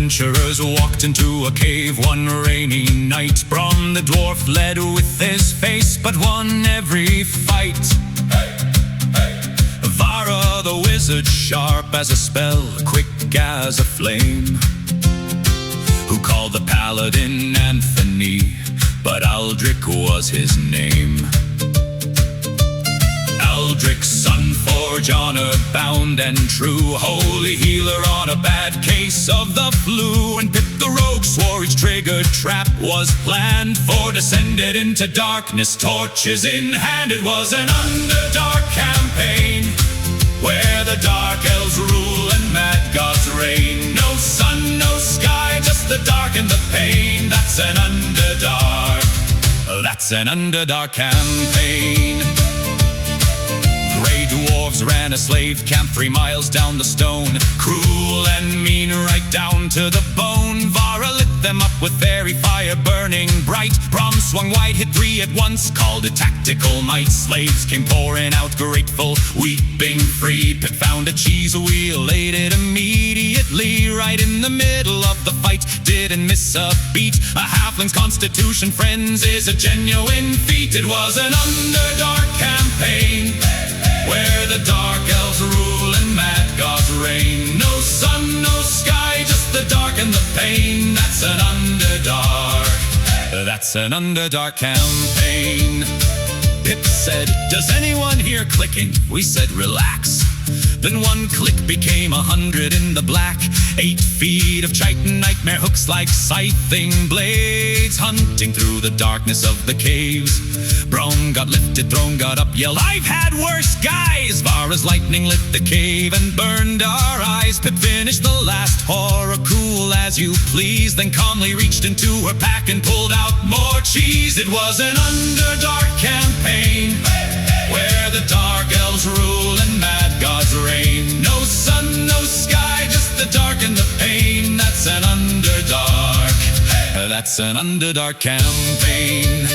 adventurers walked into a cave one rainy night. Brom the dwarf led with his face, but won every fight. Vara the wizard, sharp as a spell, quick as a flame, who called the paladin Anthem, but Aldrich was his name. Aldrich's son, forge honor bound and true, holy healer on a bad case of the flu. And Pip the rogue swore each triggered trap was planned for descended into darkness, torches in hand. It was an Underdark campaign, where the dark elves rule and mad gods reign. No sun, no sky, just the dark and the pain. That's an Underdark. That's an Underdark campaign. Grey dwarves ran a slave camp 3 miles down the stone, cruel and mean right down to the bone. Vara lit them up with fairy fire burning bright. Brom swung wide, hit 3 at once, called it tactical might. Slaves came pouring out grateful, weeping free. Pip found a cheese wheel, ate it immediately, right in the middle of the fight. Didn't miss a beat. A halfling's constitution, friends, is a genuine feat. It was an Underdark campaign, where the dark elves rule and mad gods reign. No sun, no sky, just the dark and the pain. That's an Underdark. That's an Underdark campaign. Pip said, "Does anyone hear clicking?" We said, "Relax." Then one click became 100 in the black. 8 feet of chitin nightmare hooks like scything blades, hunting through the darkness of the caves. Brom got lifted, throne got up, yelled, "I've had worse guys!" Vara's lightning lit the cave and burned our eyes. Pip finished the last horror, cool as you please, then calmly reached into her pack and pulled out more cheese. It was an Underdark campaign, where the dark elves rule and mad gods reign. No sun, no sky, just the dark and the pain. That's an Underdark. That's an Underdark campaign.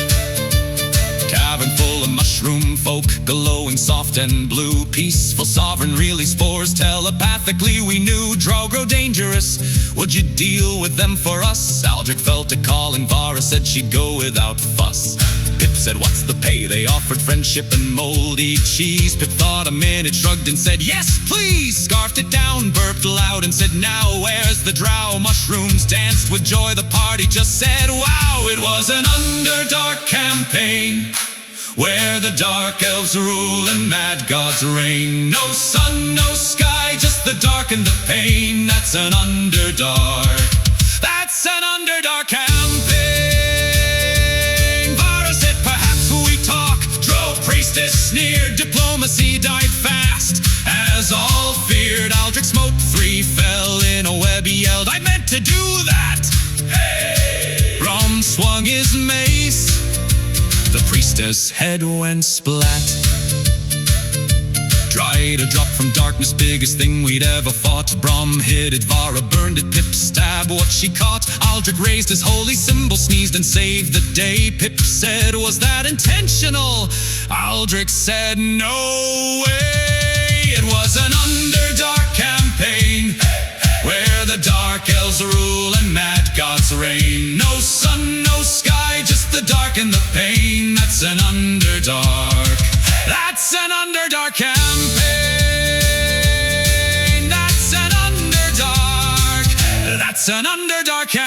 Cavern full of mushroom folk, glowing soft and blue. Peaceful sovereign, really spores telepathically. We knew drow grow dangerous. Would you deal with them for us? Aldrich felt a call and Vara said she'd go without fuss. Pip said, "What's the pay?" They offered friendship and moldy cheese. Pip thought a minute, shrugged and said, "Yes, please." Scarfed it down, burped loud and said, "Now where's the drow?" Mushrooms danced with joy, the party just said, "Wow." It was an Underdark campaign, where the dark elves rule and mad gods reign. No sun, no sky, just the dark and the pain. That's an Underdark. That's an Underdark campaign. Vara said, "Perhaps we talk." Drow priestess sneered, diplomacy died fast, as all feared. Aldrich smote 3, fell in a web, he yelled, "I meant to do that!" Hey! Brom swung his mace, the priestess' head went splat. Tried a drop from darkness, biggest thing we'd ever fought. Brom hit it, Vara burned it, Pip stabbed what she caught. Aldrich raised his holy symbol, sneezed and saved the day. Pip said, "Was that intentional?" Aldrich said, "No way." It was an Underdark campaign, where the dark elves rule and mad gods reign. No sun, no sky, just the dark and the pain. That's an Underdark. That's an Underdark campaign. That's an Underdark. That's an Underdark campaign.